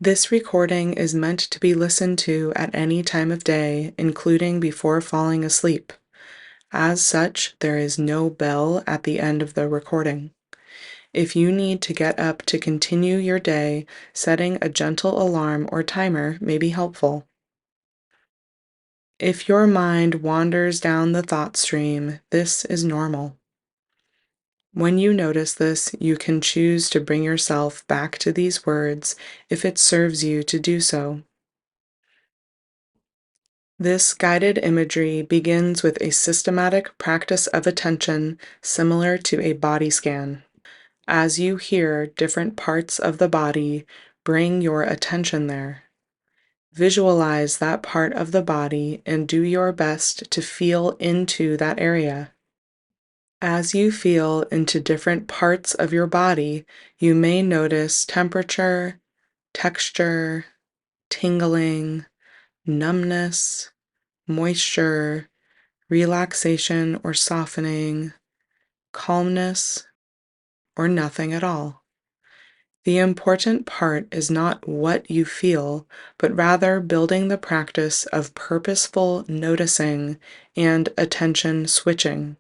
This recording is meant to be listened to at any time of day, including before falling asleep. As such, there is no bell at the end of the recording. If you need to get up to continue your day, setting a gentle alarm or timer may be helpful. If your mind wanders down the thought stream, this is normal. When you notice this, you can choose to bring yourself back to these words if it serves you to do so. This guided imagery begins with a systematic practice of attention similar to a body scan. As you hear different parts of the body, bring your attention there. Visualize that part of the body and do your best to feel into that area. As you feel into different parts of your body, you may notice temperature, texture, tingling, numbness, moisture, relaxation or softening, calmness, or nothing at all. The important part is not what you feel, but rather building the practice of purposeful noticing and attention switching.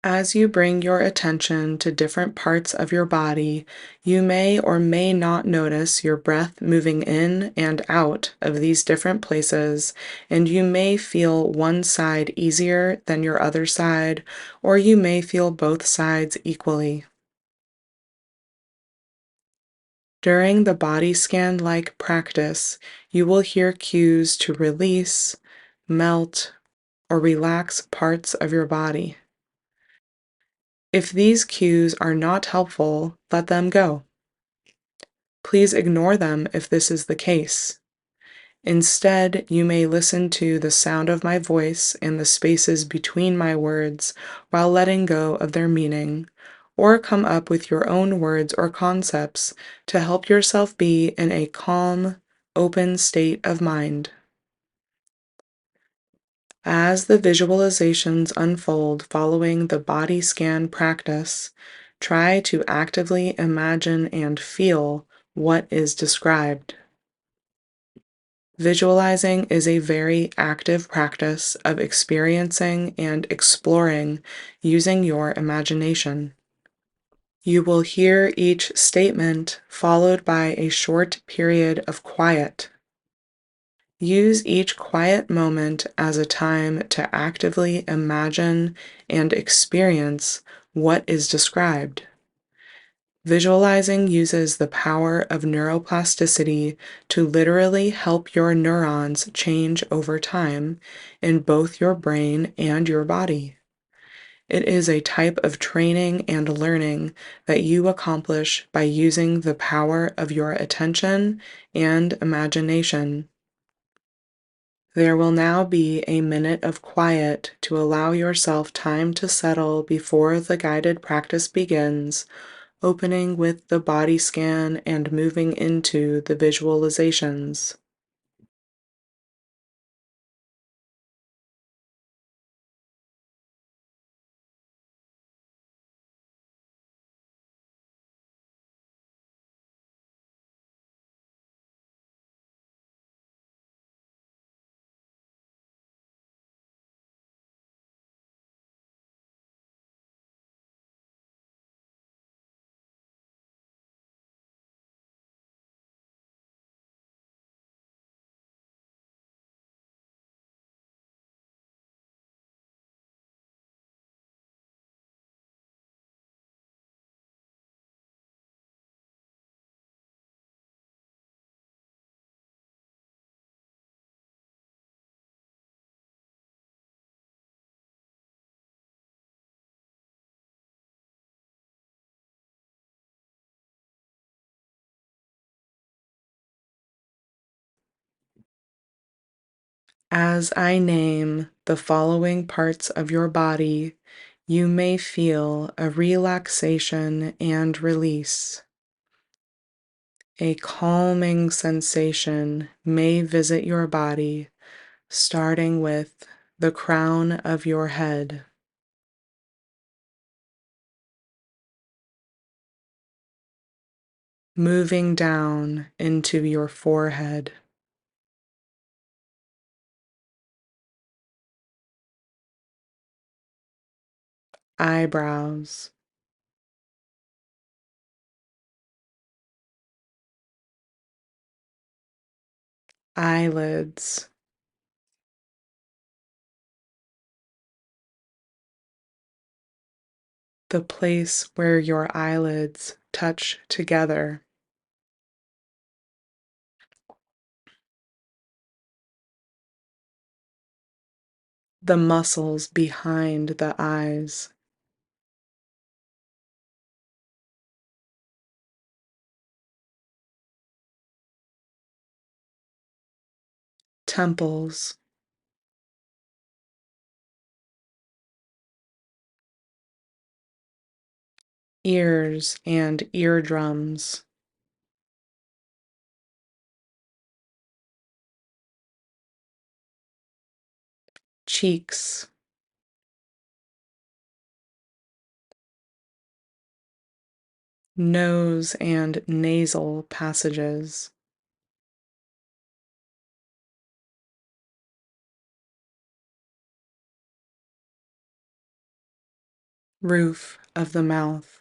As you bring your attention to different parts of your body, you may or may not notice your breath moving in and out of these different places, and you may feel one side easier than your other side, or you may feel both sides equally. During the body scan-like practice, you will hear cues to release, melt, or relax parts of your body. If these cues are not helpful, let them go. Please ignore them if this is the case. Instead, you may listen to the sound of my voice and the spaces between my words while letting go of their meaning, or come up with your own words or concepts to help yourself be in a calm, open state of mind. As the visualizations unfold following the body scan practice, try to actively imagine and feel what is described. Visualizing is a very active practice of experiencing and exploring using your imagination. You will hear each statement followed by a short period of quiet. Use each quiet moment as a time to actively imagine and experience what is described. Visualizing uses the power of neuroplasticity to literally help your neurons change over time in both your brain and your body. It is a type of training and learning that you accomplish by using the power of your attention and imagination. There will now be a minute of quiet to allow yourself time to settle before the guided practice begins, opening with the body scan and moving into the visualizations. As I name the following parts of your body, you may feel a relaxation and release. A calming sensation may visit your body, starting with the crown of your head. moving down into your forehead, eyebrows, eyelids, the place where your eyelids touch together, the muscles behind the eyes, temples, ears and eardrums, cheeks, nose and nasal passages, roof of the mouth,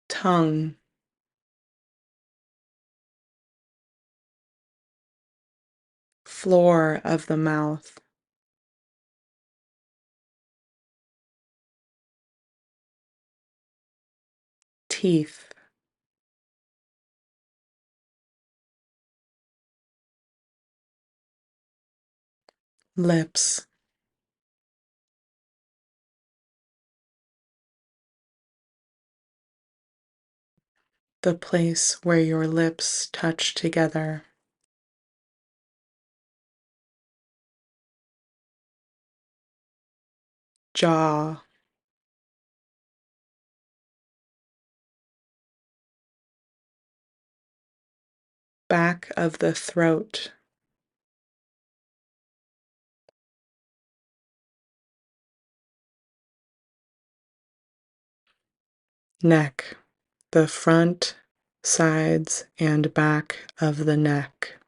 tongue, floor of the mouth, teeth, lips, the place where your lips touch together, jaw, back of the throat, neck, the front, sides, and back of the neck,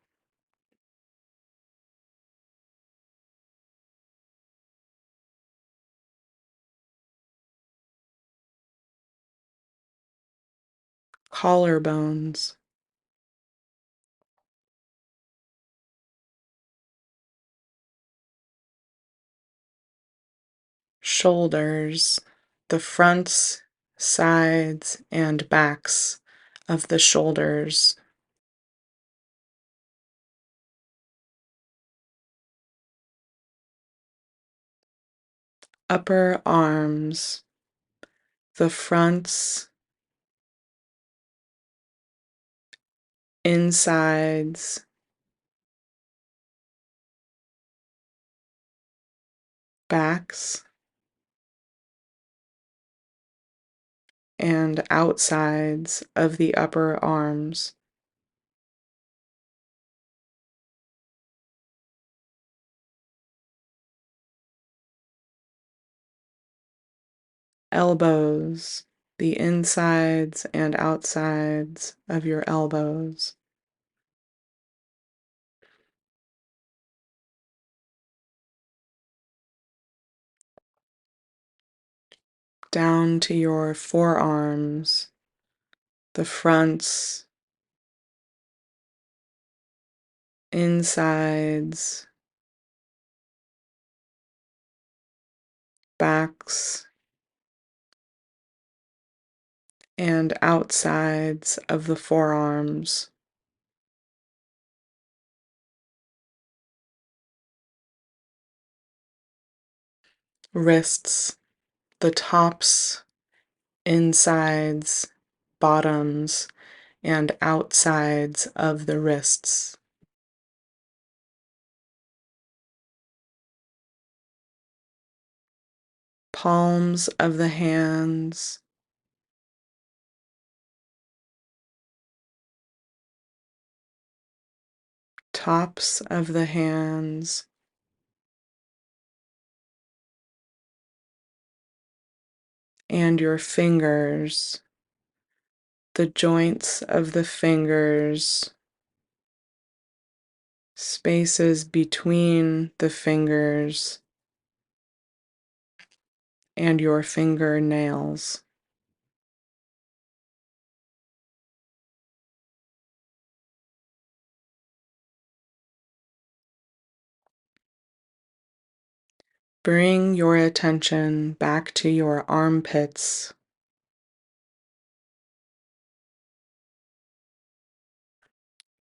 collarbones, shoulders, the fronts, sides, and backs of the shoulders, upper arms, the fronts, insides, backs, and outsides of the upper arms, elbows, the insides and outsides of your elbows, down to your forearms, the fronts, insides, backs, and outsides of the forearms, wrists, the tops, insides, bottoms, and outsides of the wrists, palms of the hands, tops of the hands, and your fingers, the joints of the fingers, spaces between the fingers, and your fingernails. Bring your attention back to your armpits,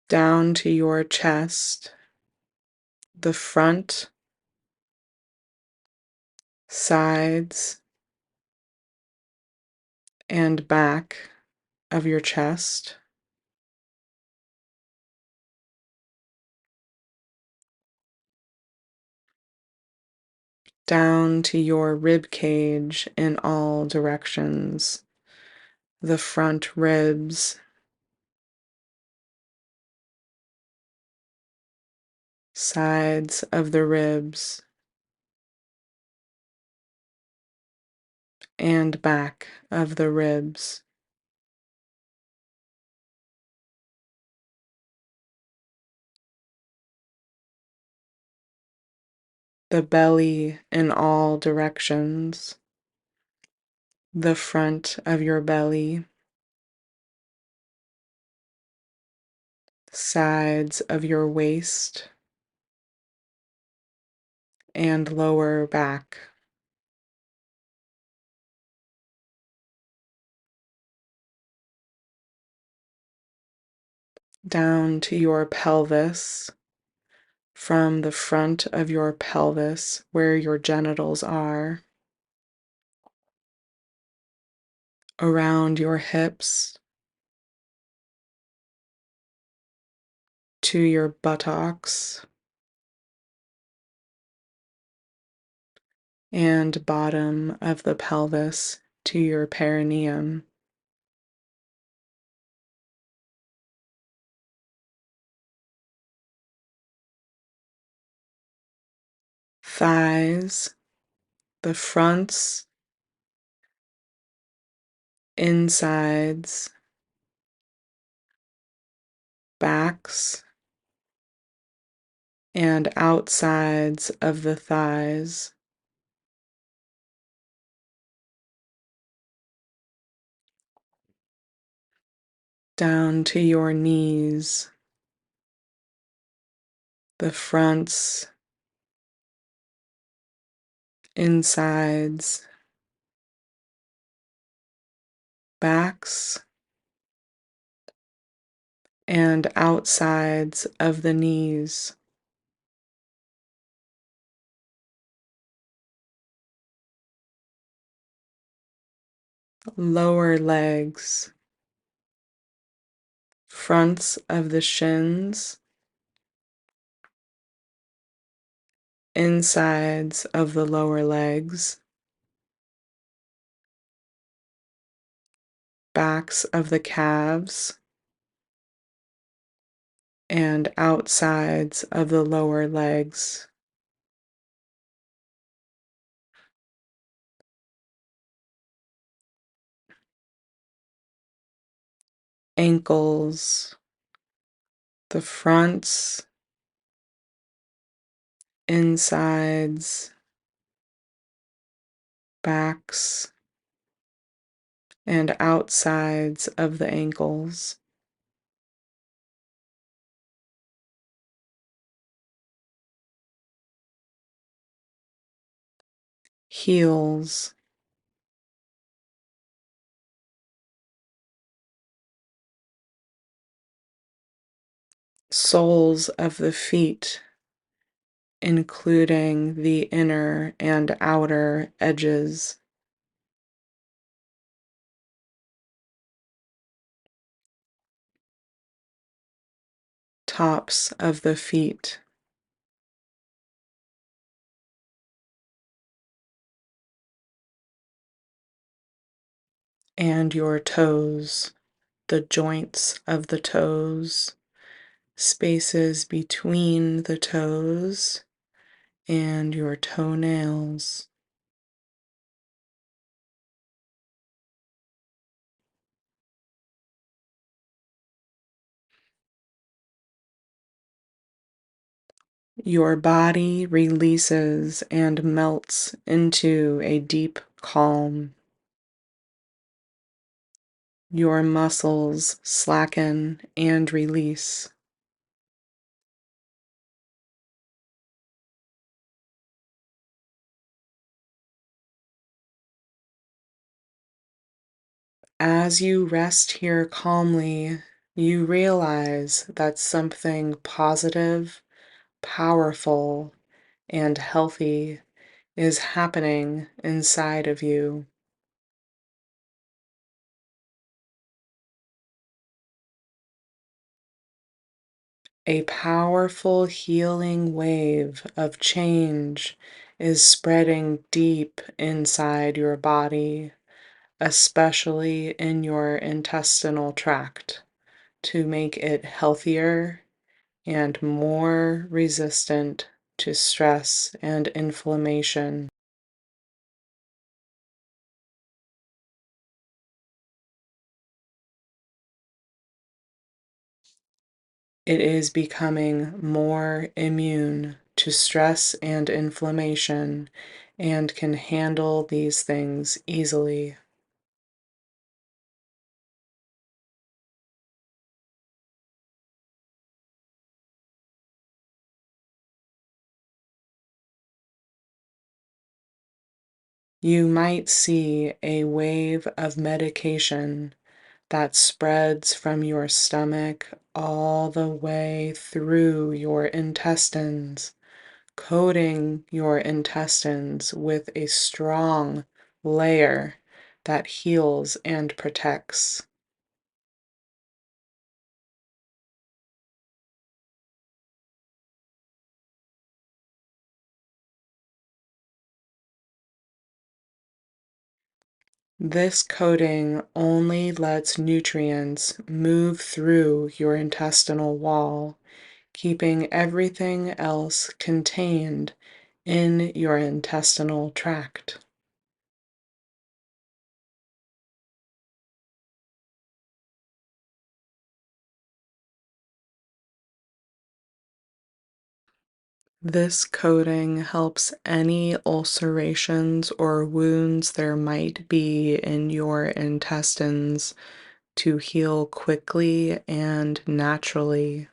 down to your chest, the front, sides, and back of your chest, down to your rib cage in all directions, the front ribs, sides of the ribs, and back of the ribs. The belly in all directions, the front of your belly, sides of your waist, and lower back. Down to your pelvis, from the front of your pelvis where your genitals are, around your hips, to your buttocks, and bottom of the pelvis to your perineum. Thighs, the fronts, insides, backs, and outsides of the thighs, down to your knees, the fronts, insides, backs, and outsides of the knees, lower legs, fronts of the shins, insides of the lower legs, backs of the calves, and outsides of the lower legs. Ankles, the fronts, insides, backs, and outsides of the ankles. Heels, soles of the feet, including the inner and outer edges. Tops of the feet, and your toes, the joints of the toes, spaces between the toes, and your toenails. Your body releases and melts into a deep calm. Your muscles slacken and release. As you rest here calmly, you realize that something positive, powerful, and healthy is happening inside of you. A powerful healing wave of change is spreading deep inside your body, especially in your intestinal tract, to make it healthier and more resistant to stress and inflammation. It is becoming more immune to stress and inflammation and can handle these things easily. You might see a wave of medication that spreads from your stomach all the way through your intestines, coating your intestines with a strong layer that heals and protects. This coating only lets nutrients move through your intestinal wall, keeping everything else contained in your intestinal tract. This coating helps any ulcerations or wounds there might be in your intestines to heal quickly and naturally.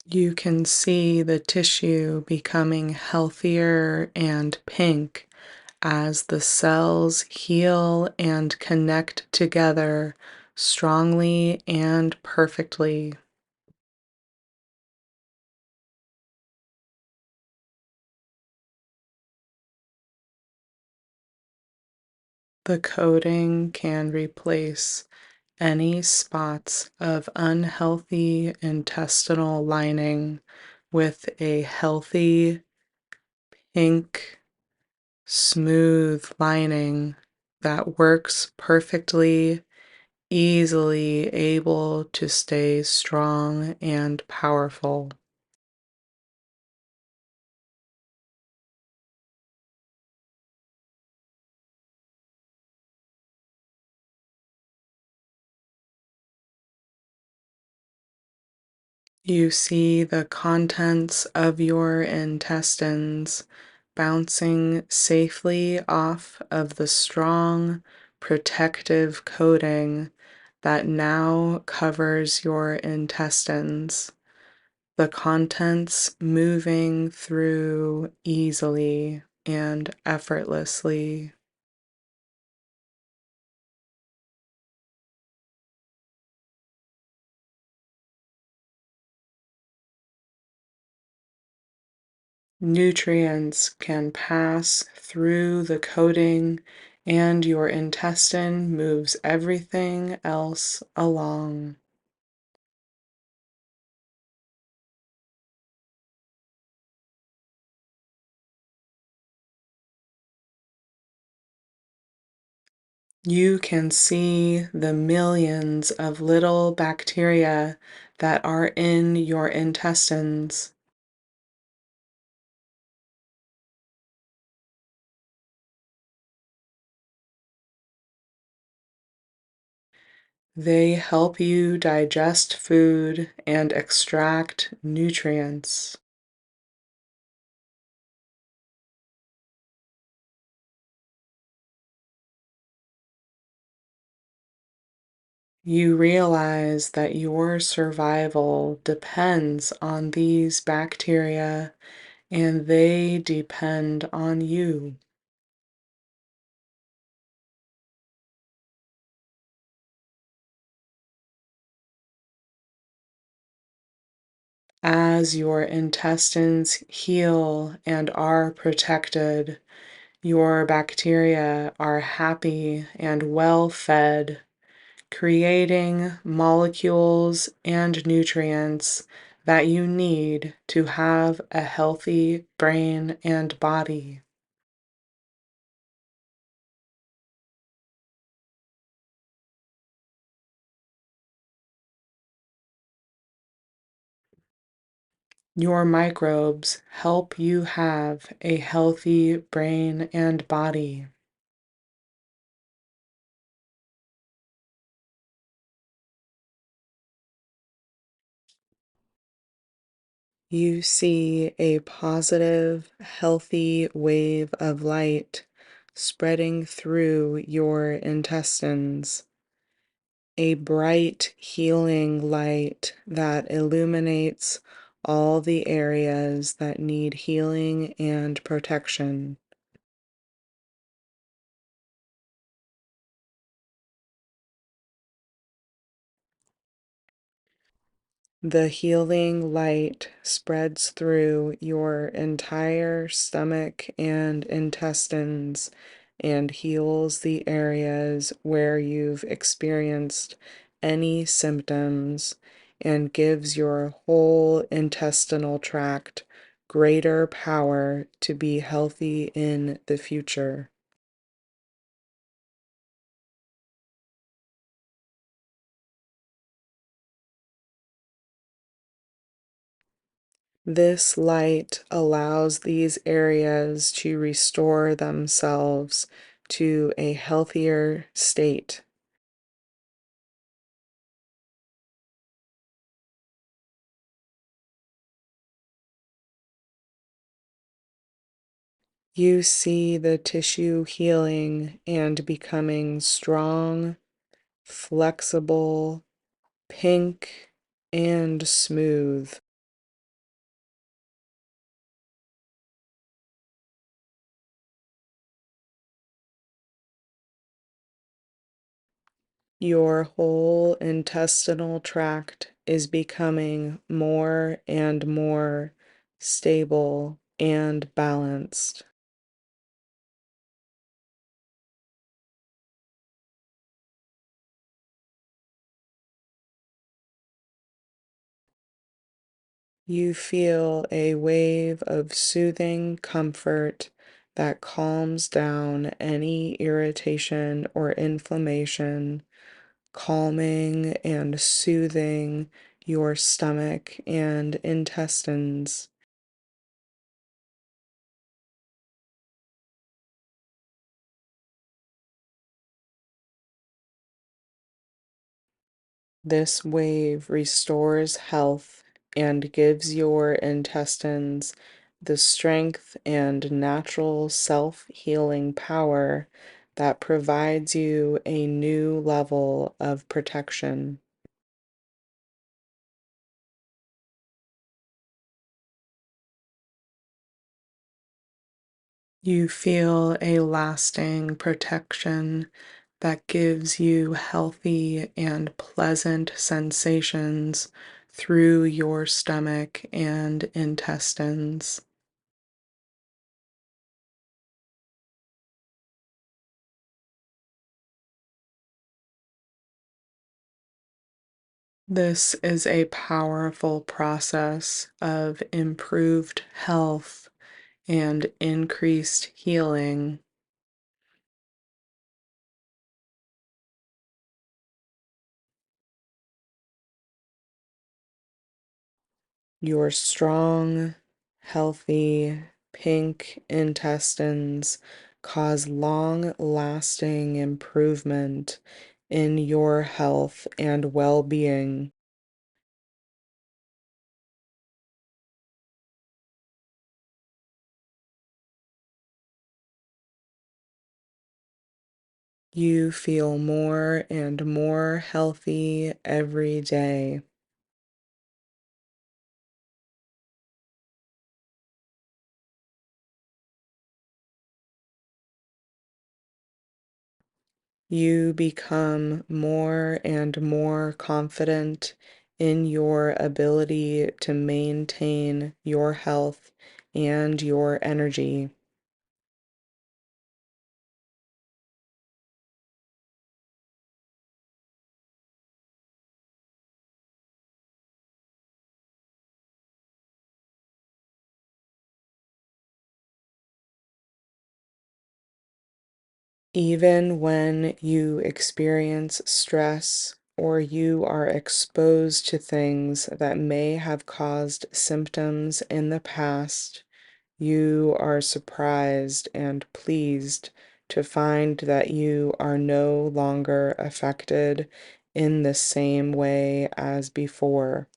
You can see the tissue becoming healthier and pink as the cells heal and connect together strongly and perfectly. The coating can replace any spots of unhealthy intestinal lining with a healthy, pink, smooth lining that works perfectly, easily able to stay strong and powerful. You see the contents of your intestines bouncing safely off of the strong protective coating that now covers your intestines, the contents moving through easily and effortlessly. Nutrients can pass through the coating, and your intestine moves everything else along. You can see the millions of little bacteria that are in your intestines. They help you digest food and extract nutrients. You realize that your survival depends on these bacteria and they depend on you. As your intestines heal and are protected, your bacteria are happy and well fed, creating molecules and nutrients that you need to have a healthy brain and body. Your microbes help you have a healthy brain and body. You see a positive, healthy wave of light spreading through your intestines, a bright, healing light that illuminates all the areas that need healing and protection. The healing light spreads through your entire stomach and intestines and heals the areas where you've experienced any symptoms and gives your whole intestinal tract greater power to be healthy in the future. This light allows these areas to restore themselves to a healthier state. You see the tissue healing and becoming strong, flexible, pink, and smooth. Your whole intestinal tract is becoming more and more stable and balanced. You feel a wave of soothing comfort that calms down any irritation or inflammation, calming and soothing your stomach and intestines. This wave restores health and gives your intestines the strength and natural self healing power that provides you a new level of protection. You feel a lasting protection that gives you healthy and pleasant sensations through your stomach and intestines. This is a powerful process of improved health and increased healing. Your strong, healthy, pink intestines cause long lasting improvement in your health and well-being. You feel more and more healthy every day. You become more and more confident in your ability to maintain your health and your energy. Even when you experience stress or you are exposed to things that may have caused symptoms in the past, you are surprised and pleased to find that you are no longer affected in the same way as before.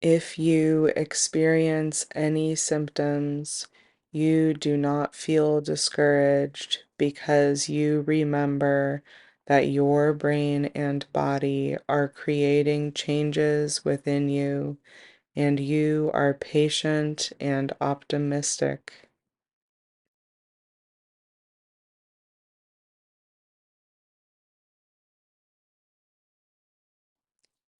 If you experience any symptoms, you do not feel discouraged because you remember that your brain and body are creating changes within you, and you are patient and optimistic.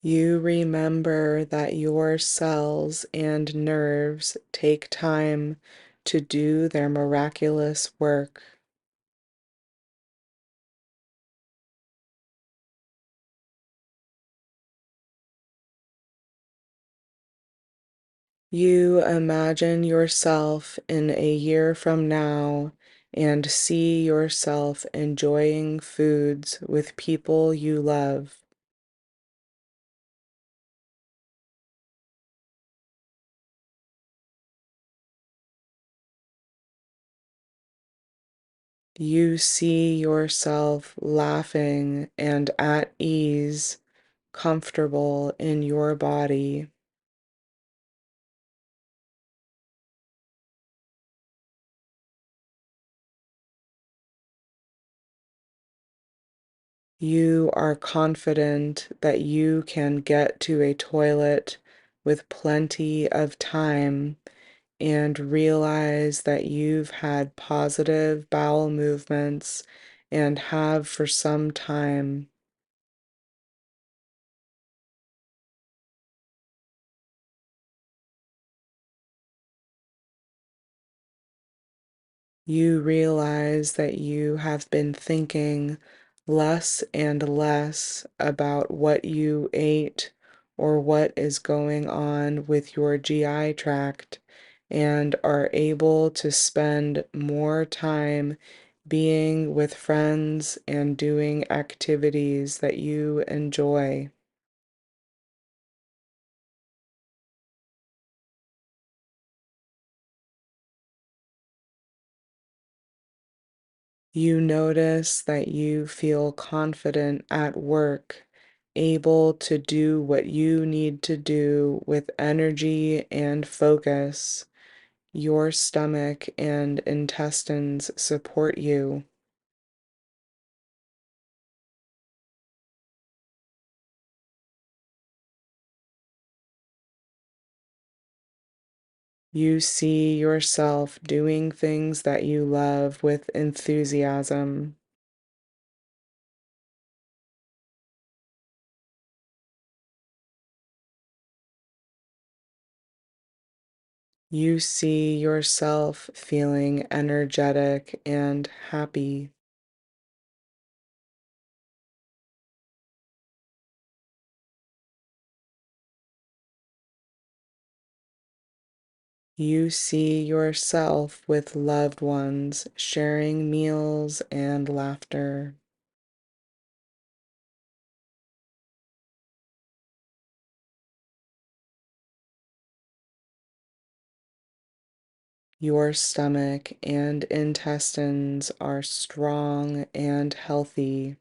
You remember that your cells and nerves take time to do their miraculous work. You imagine yourself in a year from now and see yourself enjoying foods with people you love. You see yourself laughing and at ease, comfortable in your body. You are confident that you can get to a toilet with plenty of time and realize that you've had positive bowel movements and have for some time. You realize that you have been thinking less and less about what you ate or what is going on with your GI tract and are able to spend more time being with friends and doing activities that you enjoy. You notice that you feel confident at work, able to do what you need to do with energy and focus. Your stomach and intestines support you. You see yourself doing things that you love with enthusiasm. You see yourself feeling energetic and happy. You see yourself with loved ones sharing meals and laughter. Your stomach and intestines are strong and healthy.